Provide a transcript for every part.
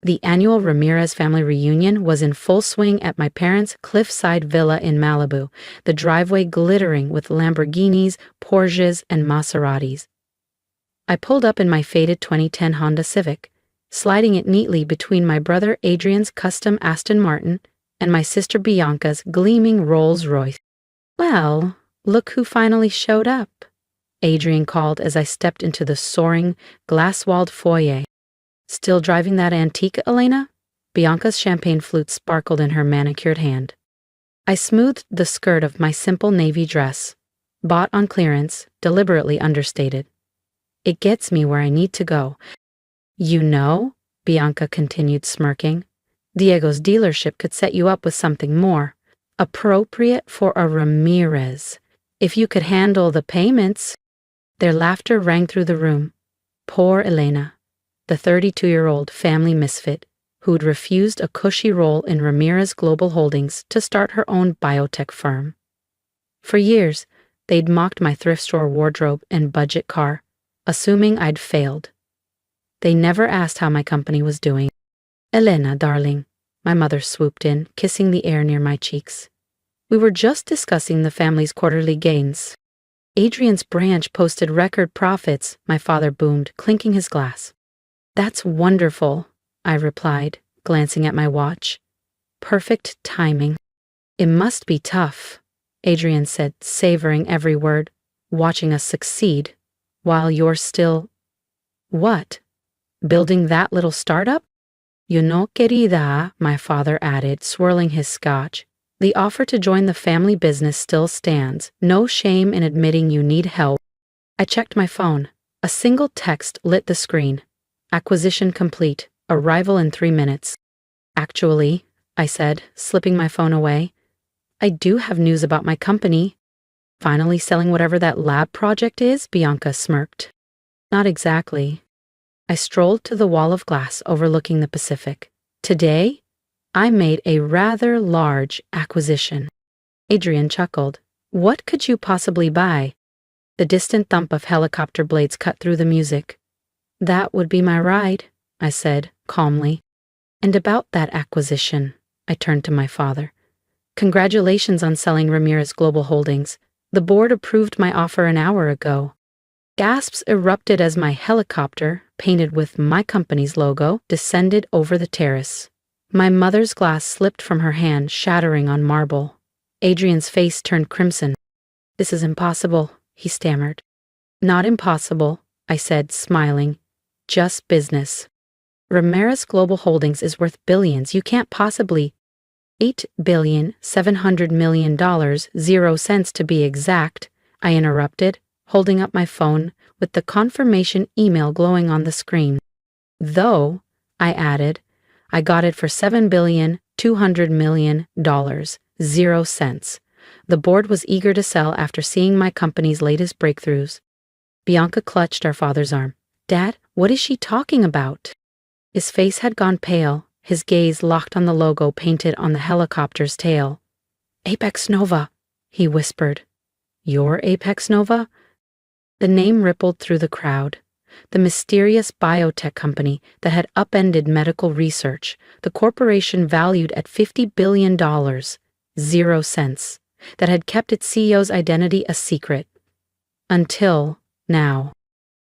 The annual Ramirez family reunion was in full swing at my parents' cliffside villa in Malibu, the driveway glittering with Lamborghinis, Porsches, and Maseratis. I pulled up in my faded 2010 Honda Civic, sliding it neatly between my brother Adrian's custom Aston Martin and my sister Bianca's gleaming Rolls-Royce. "Well, look who finally showed up," Adrian called as I stepped into the soaring, glass-walled foyer. "Still driving that antique, Elena?" Bianca's champagne flute sparkled in her manicured hand. I smoothed the skirt of my simple navy dress, bought on clearance, deliberately understated. "It gets me where I need to go." "You know," Bianca continued smirking, "Diego's dealership could set you up with something more appropriate for a Ramirez, if you could handle the payments." Their laughter rang through the room. Poor Elena, the 32-year-old family misfit who'd refused a cushy role in Ramirez Global Holdings to start her own biotech firm. For years, they'd mocked my thrift store wardrobe and budget car, assuming I'd failed. They never asked how my company was doing. "Elena, darling," my mother swooped in, kissing the air near my cheeks. "We were just discussing the family's quarterly gains." "Adrian's branch posted record profits," my father boomed, clinking his glass. "That's wonderful," I replied, glancing at my watch. "Perfect timing." "It must be tough," Adrian said, savoring every word, "watching us succeed, while you're still—" "What? Building that little startup?" "You know, querida," my father added, swirling his scotch, "the offer to join the family business still stands. No shame in admitting you need help." I checked my phone. A single text lit the screen. "Acquisition complete. Arrival in 3 minutes." "Actually," I said, slipping my phone away, "I do have news about my company." "Finally selling whatever that lab project is?" Bianca smirked. "Not exactly." I strolled to the wall of glass overlooking the Pacific. "Today, I made a rather large acquisition." Adrian chuckled. "What could you possibly buy?" The distant thump of helicopter blades cut through the music. "That would be my ride," I said, calmly. "And about that acquisition," I turned to my father. "Congratulations on selling Ramirez Global Holdings. The board approved my offer an hour ago." Gasps erupted as my helicopter, painted with my company's logo, descended over the terrace. My mother's glass slipped from her hand, shattering on marble. Adrian's face turned crimson. "This is impossible," he stammered. "Not impossible," I said, smiling. "Just business. Ramirez Global Holdings is worth billions. You can't possibly—" $8,700,000,000, 0 cents to be exact, I interrupted, holding up my phone with the confirmation email glowing on the screen. "Though," I added, "I got it for $7,200,000,000, 0 cents. The board was eager to sell after seeing my company's latest breakthroughs." Bianca clutched our father's arm. "Dad, what is she talking about?" His face had gone pale, his gaze locked on the logo painted on the helicopter's tail. "Apex Nova," he whispered. "Your Apex Nova?" The name rippled through the crowd. The mysterious biotech company that had upended medical research, the corporation valued at $50 billion, 0 cents, that had kept its CEO's identity a secret. Until now.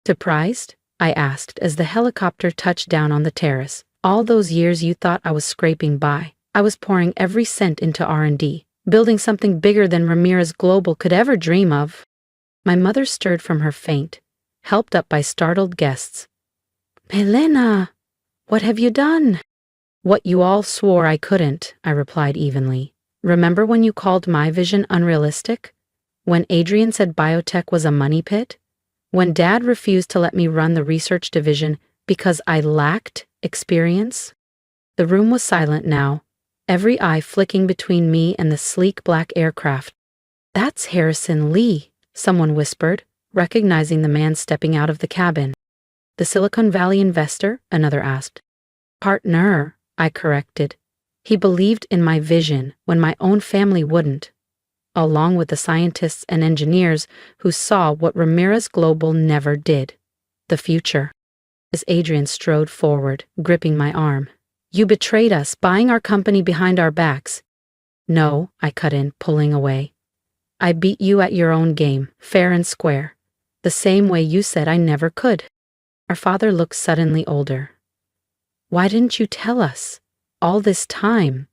"Surprised?" I asked as the helicopter touched down on the terrace. "All those years you thought I was scraping by. I was pouring every cent into R&D, building something bigger than Ramirez Global could ever dream of." My mother stirred from her faint, helped up by startled guests. "Elena, what have you done?" "What you all swore I couldn't," I replied evenly. "Remember when you called my vision unrealistic? When Adrian said biotech was a money pit? When Dad refused to let me run the research division because I lacked experience?" The room was silent now, every eye flicking between me and the sleek black aircraft. "That's Harrison Lee," someone whispered, recognizing the man stepping out of the cabin. "The Silicon Valley investor?" another asked. "Partner," I corrected. "He believed in my vision when my own family wouldn't," along with the scientists and engineers who saw what Ramirez Global never did, the future. As Adrian strode forward, gripping my arm, You betrayed us, buying our company behind our backs. No, I cut in, pulling away. I beat you at your own game, fair and square. The same way you said I never could. Our father looked suddenly older. Why didn't you tell us? All this time?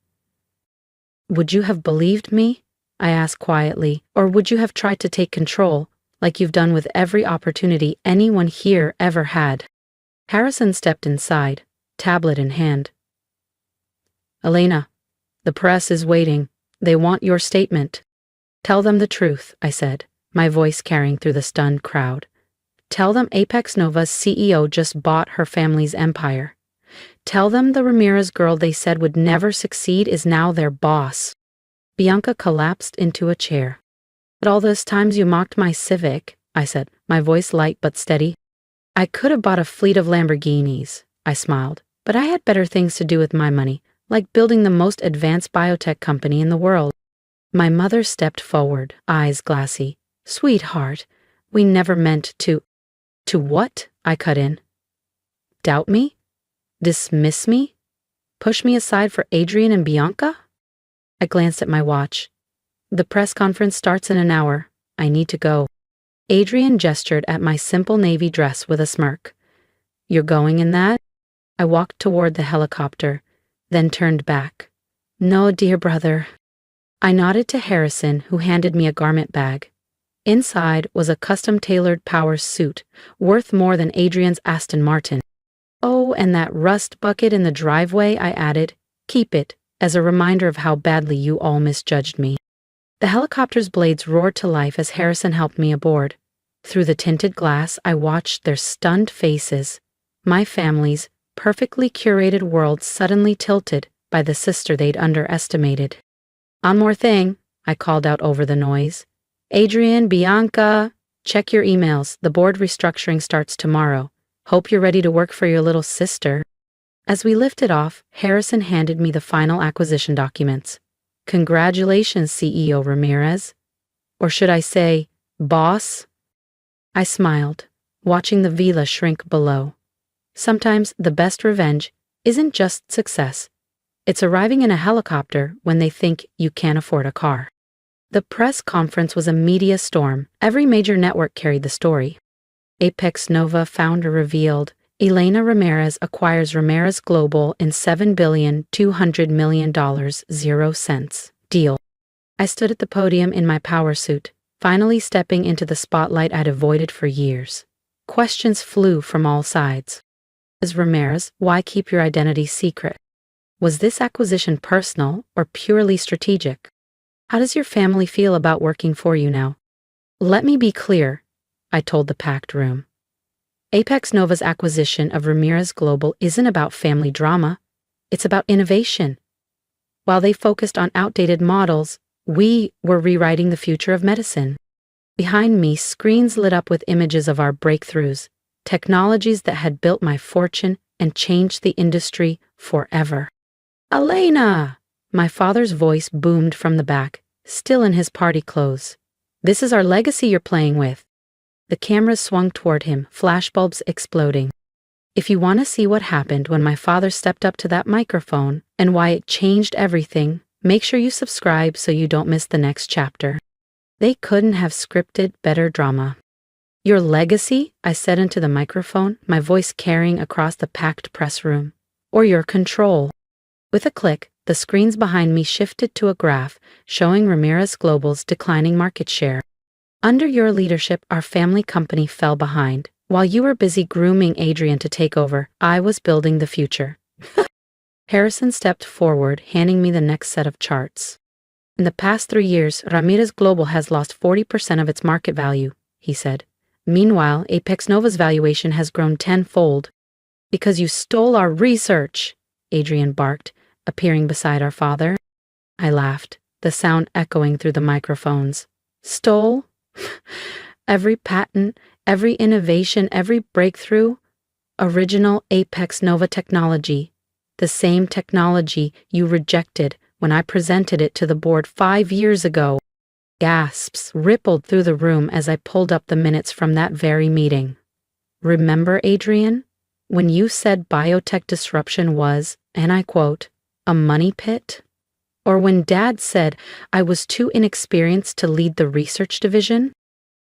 Would you have believed me? I asked quietly, or would you have tried to take control, like you've done with every opportunity anyone here ever had? Harrison stepped inside, tablet in hand. Elena, the press is waiting. They want your statement. Tell them the truth, I said, my voice carrying through the stunned crowd. Tell them Apex Nova's CEO just bought her family's empire. Tell them the Ramirez girl they said would never succeed is now their boss. Bianca collapsed into a chair. But all those times you mocked my Civic, I said, my voice light but steady. I could have bought a fleet of Lamborghinis, I smiled, but I had better things to do with my money, like building the most advanced biotech company in the world. My mother stepped forward, eyes glassy. Sweetheart, we never meant to. To what? I cut in. Doubt me? Dismiss me? Push me aside for Adrian and Bianca? I glanced at my watch. The press conference starts in an hour. I need to go. Adrian gestured at my simple navy dress with a smirk. You're going in that? I walked toward the helicopter, then turned back. No, dear brother. I nodded to Harrison, who handed me a garment bag. Inside was a custom-tailored power suit, worth more than Adrian's Aston Martin. Oh, and that rust bucket in the driveway, I added. Keep it, as a reminder of how badly you all misjudged me. The helicopter's blades roared to life as Harrison helped me aboard. Through the tinted glass, I watched their stunned faces. My family's perfectly curated world suddenly tilted by the sister they'd underestimated. One more thing, I called out over the noise. Adrian, Bianca, check your emails. The board restructuring starts tomorrow. Hope you're ready to work for your little sister. As we lifted off, Harrison handed me the final acquisition documents. Congratulations, CEO Ramirez. Or should I say, boss? I smiled, watching the villa shrink below. Sometimes the best revenge isn't just success. It's arriving in a helicopter when they think you can't afford a car. The press conference was a media storm. Every major network carried the story. Apex Nova founder revealed, Elena Ramirez acquires Ramirez Global in $7,200,000,000 0 deal. I stood at the podium in my power suit, finally stepping into the spotlight I'd avoided for years. Questions flew from all sides. As Ramirez, why keep your identity secret? Was this acquisition personal or purely strategic? How does your family feel about working for you now? Let me be clear, I told the packed room. Apex Nova's acquisition of Ramirez Global isn't about family drama. It's about innovation. While they focused on outdated models, we were rewriting the future of medicine. Behind me, screens lit up with images of our breakthroughs, technologies that had built my fortune and changed the industry forever. Elena! My father's voice boomed from the back, still in his party clothes. This is our legacy you're playing with. The cameras swung toward him, flashbulbs exploding. If you want to see what happened when my father stepped up to that microphone and why it changed everything, make sure you subscribe so you don't miss the next chapter. They couldn't have scripted better drama. Your legacy, I said into the microphone, my voice carrying across the packed press room. Or your control. With a click, the screens behind me shifted to a graph showing Ramirez Global's declining market share. Under your leadership, our family company fell behind. While you were busy grooming Adrian to take over, I was building the future. Harrison stepped forward, handing me the next set of charts. In the past 3 years, Ramirez Global has lost 40% of its market value, he said. Meanwhile, Apex Nova's valuation has grown tenfold. Because you stole our research, Adrian barked, appearing beside our father. I laughed, the sound echoing through the microphones. Stole? Every patent, every innovation, every breakthrough? Original Apex Nova technology. The same technology you rejected when I presented it to the board 5 years ago. Gasps rippled through the room as I pulled up the minutes from that very meeting. Remember, Adrian? When you said biotech disruption was and I quote, a money pit? Or when Dad said I was too inexperienced to lead the research division?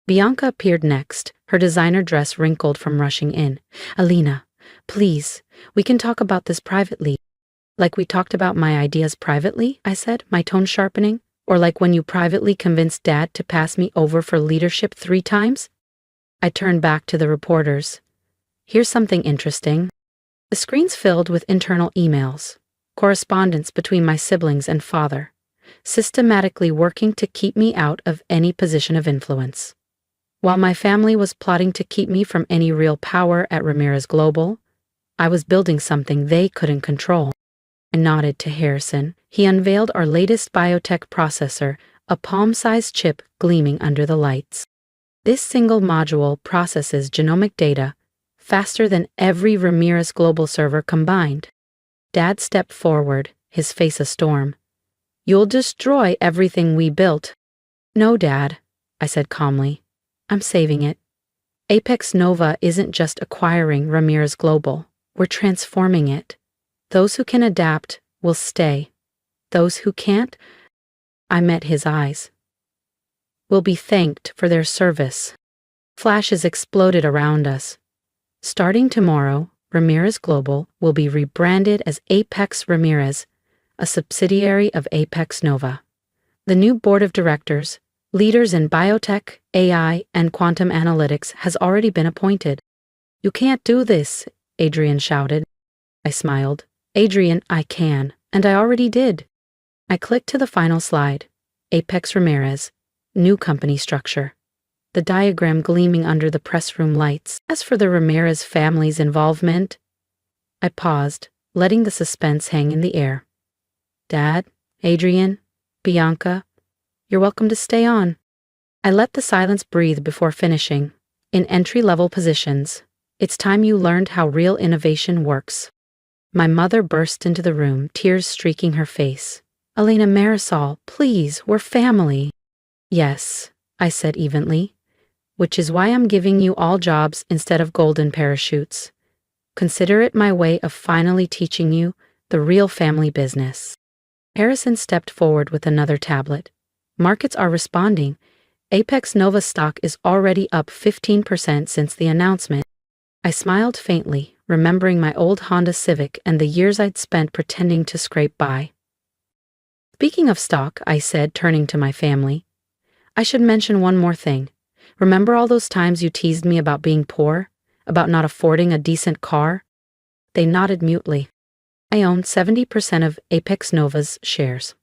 Bianca appeared next, her designer dress wrinkled from rushing in. Alina, please, we can talk about this privately. Like we talked about my ideas privately, I said, my tone sharpening. Or like when you privately convinced Dad to pass me over for leadership 3 times? I turned back to the reporters. Here's something interesting. The screen's filled with internal emails, correspondence between my siblings and father, systematically working to keep me out of any position of influence. While my family was plotting to keep me from any real power at Ramirez Global, I was building something they couldn't control. I nodded to Harrison. He unveiled our latest biotech processor, a palm-sized chip gleaming under the lights. This single module processes genomic data faster than every Ramirez Global server combined. Dad stepped forward, his face a storm. You'll destroy everything we built. No, Dad, I said calmly. I'm saving it. Apex Nova isn't just acquiring Ramirez Global. We're transforming it. Those who can adapt will stay. Those who can't, I met his eyes, will be thanked for their service. Flashes exploded around us. Starting tomorrow, Ramirez Global will be rebranded as Apex Ramirez, a subsidiary of Apex Nova. The new board of directors, leaders in biotech, AI, and quantum analytics, has already been appointed. You can't do this, Adrian shouted. I smiled. Adrian, I can, and I already did. I clicked to the final slide. Apex Ramirez, new company structure. The diagram gleaming under the press room lights. As for the Ramirez family's involvement, I paused, letting the suspense hang in the air. Dad, Adrian, Bianca, you're welcome to stay on. I let the silence breathe before finishing. In entry-level positions, it's time you learned how real innovation works. My mother burst into the room, tears streaking her face. Alina Marisol, please, we're family. Yes, I said evenly, which is why I'm giving you all jobs instead of golden parachutes. Consider it my way of finally teaching you the real family business. Harrison stepped forward with another tablet. Markets are responding. Apex Nova stock is already up 15% since the announcement. I smiled faintly, remembering my old Honda Civic and the years I'd spent pretending to scrape by. Speaking of stock, I said, turning to my family, I should mention one more thing. Remember all those times you teased me about being poor? About not affording a decent car? They nodded mutely. I own 70% of Apex Nova's shares.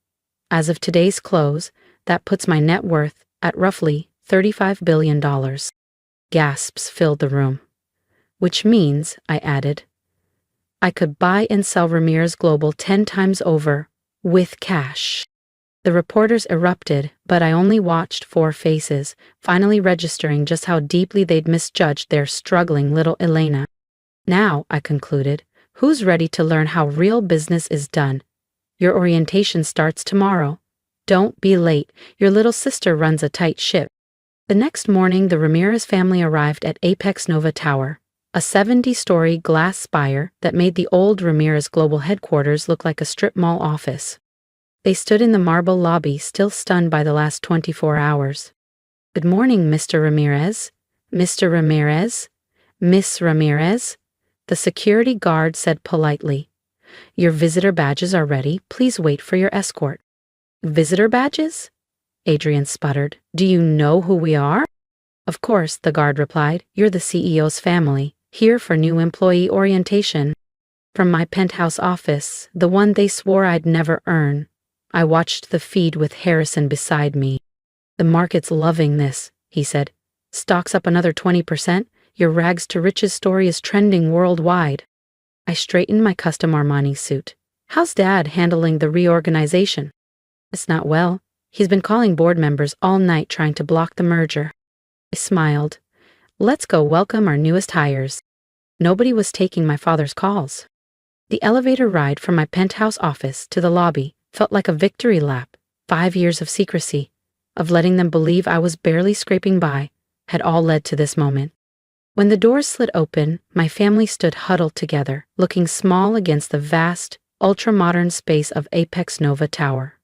As of today's close, that puts my net worth at roughly $35 billion. Gasps filled the room. Which means, I added, I could buy and sell Ramirez Global 10 times over, with cash. The reporters erupted, but I only watched 4 faces, finally registering just how deeply they'd misjudged their struggling little Elena. Now, I concluded, who's ready to learn how real business is done? Your orientation starts tomorrow. Don't be late, your little sister runs a tight ship. The next morning, the Ramirez family arrived at Apex Nova Tower, a 70-story glass spire that made the old Ramirez Global headquarters look like a strip mall office. They stood in the marble lobby, still stunned by the last 24 hours. Good morning, Mr. Ramirez. Mr. Ramirez? Miss Ramirez? The security guard said politely. Your visitor badges are ready. Please wait for your escort. Visitor badges? Adrian sputtered. Do you know who we are? Of course, the guard replied. You're the CEO's family, here for new employee orientation. From my penthouse office, the one they swore I'd never earn, I watched the feed with Harrison beside me. The market's loving this, he said. Stocks up another 20%. Your rags to riches story is trending worldwide. I straightened my custom Armani suit. How's Dad handling the reorganization? It's not well. He's been calling board members all night trying to block the merger. I smiled. Let's go welcome our newest hires. Nobody was taking my father's calls. The elevator ride from my penthouse office to the lobby felt like a victory lap. 5 years of secrecy, of letting them believe I was barely scraping by, had all led to this moment. When the doors slid open, my family stood huddled together, looking small against the vast, ultra-modern space of Apex Nova Tower.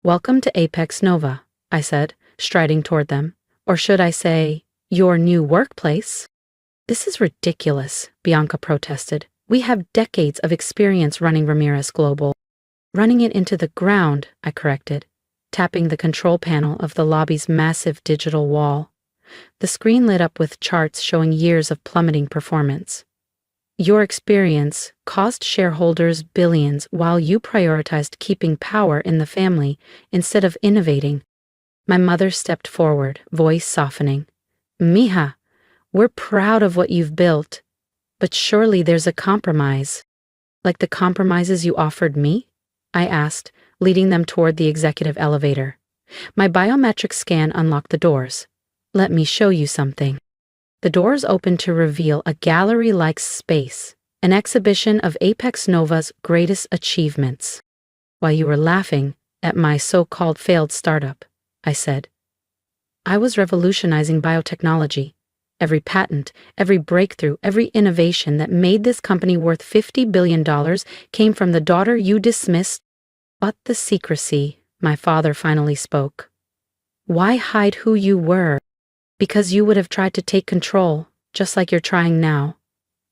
"Welcome to Apex Nova," I said, striding toward them. "Or should I say, your new workplace?" "This is ridiculous," Bianca protested. "We have decades of experience running Ramirez Global." "Running it into the ground," I corrected, tapping the control panel of the lobby's massive digital wall. The screen lit up with charts showing years of plummeting performance. "Your experience cost shareholders billions while you prioritized keeping power in the family instead of innovating." My mother stepped forward, voice softening. "Mija, we're proud of what you've built, but surely there's a compromise." "Like the compromises you offered me?" I asked, leading them toward the executive elevator. My biometric scan unlocked the doors. "Let me show you something." The doors opened to reveal a gallery-like space, an exhibition of Apex Nova's greatest achievements. "While you were laughing at my so-called failed startup," I said, "I was revolutionizing biotechnology. Every patent, every breakthrough, every innovation that made this company worth $50 billion came from the daughter you dismissed." "But the secrecy," my father finally spoke. "Why hide who you were?" "Because you would have tried to take control, just like you're trying now."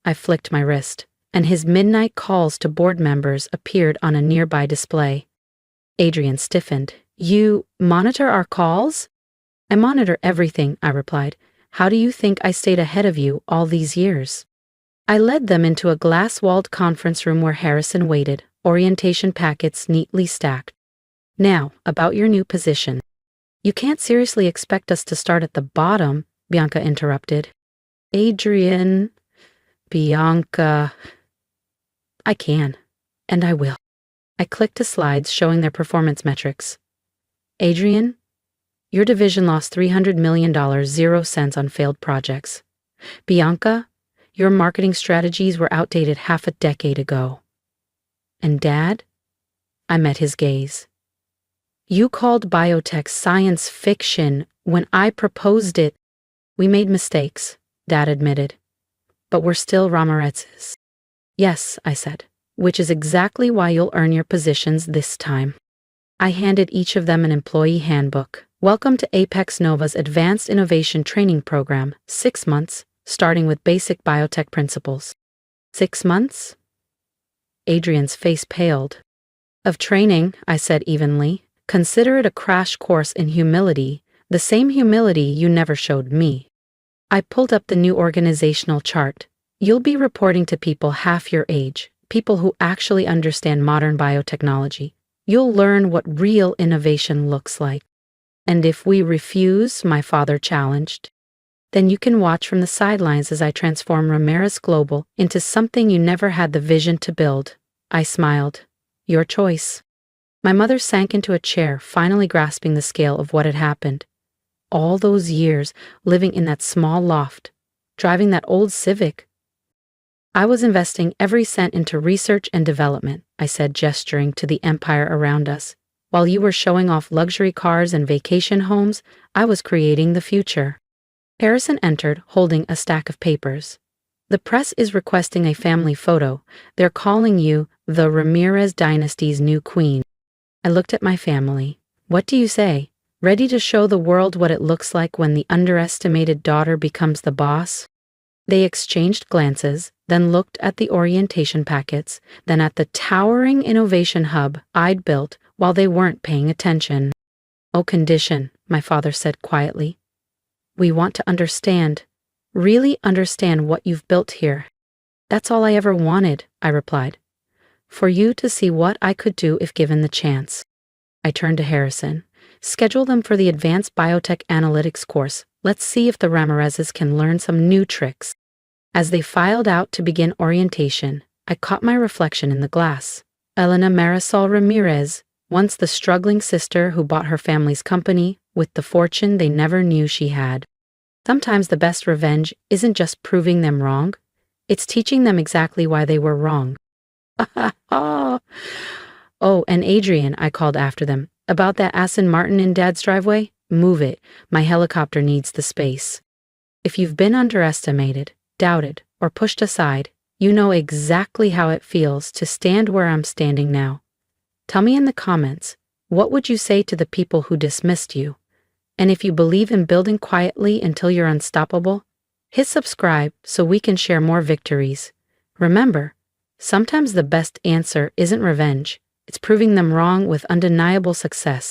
I flicked my wrist, and his midnight calls to board members appeared on a nearby display. Adrian stiffened. "You monitor our calls?" "I monitor everything," I replied. "How do you think I stayed ahead of you all these years?" I led them into a glass-walled conference room where Harrison waited, orientation packets neatly stacked. "Now, about your new position." "You can't seriously expect us to start at the bottom," Bianca interrupted. "Adrian, Bianca." "I can, and I will." I clicked to slides showing their performance metrics. "Adrian, your division lost $300 million, 0 cents on failed projects. Bianca, your marketing strategies were outdated half a decade ago. And Dad?" I met his gaze. "You called biotech science fiction when I proposed it." "We made mistakes," Dad admitted. "But we're still Ramirez's." "Yes," I said, "which is exactly why you'll earn your positions this time." I handed each of them an employee handbook. "Welcome to Apex Nova's Advanced Innovation Training Program, 6 months, starting with basic biotech principles." 6 months? Adrian's face paled. "Of training," I said evenly. "Consider it a crash course in humility, the same humility you never showed me." I pulled up the new organizational chart. "You'll be reporting to people half your age, people who actually understand modern biotechnology. You'll learn what real innovation looks like." "And if we refuse," my father challenged, "then you can watch from the sidelines as I transform Ramirez Global into something you never had the vision to build." I smiled. "Your choice." My mother sank into a chair, finally grasping the scale of what had happened. All those years living in that small loft, driving that old Civic. "I was investing every cent into research and development," I said, gesturing to the empire around us. "While you were showing off luxury cars and vacation homes, I was creating the future." Harrison entered, holding a stack of papers. "The press is requesting a family photo. They're calling you the Ramirez dynasty's new queen." I looked at my family. "What do you say? Ready to show the world what it looks like when the underestimated daughter becomes the boss?" They exchanged glances, then looked at the orientation packets, then at the towering innovation hub I'd built while they weren't paying attention. "Oh, condition," my father said quietly. "We want to understand, really understand what you've built here." "That's all I ever wanted," I replied. "For you to see what I could do if given the chance." I turned to Harrison. "Schedule them for the Advanced Biotech Analytics course. Let's see if the Ramirezes can learn some new tricks." As they filed out to begin orientation, I caught my reflection in the glass. Elena Marisol Ramirez, once the struggling sister who bought her family's company with the fortune they never knew she had. Sometimes the best revenge isn't just proving them wrong, it's teaching them exactly why they were wrong. "Oh, and Adrian," I called after them, "about that Aston Martin in Dad's driveway? Move it. My helicopter needs the space." If you've been underestimated, doubted, or pushed aside, You know exactly how it feels to stand where I'm standing now. Tell me in the comments, what would you say to the people who dismissed you? And if you believe in building quietly until you're unstoppable, hit subscribe so we can share more victories. Remember, sometimes the best answer isn't revenge, it's proving them wrong with undeniable success.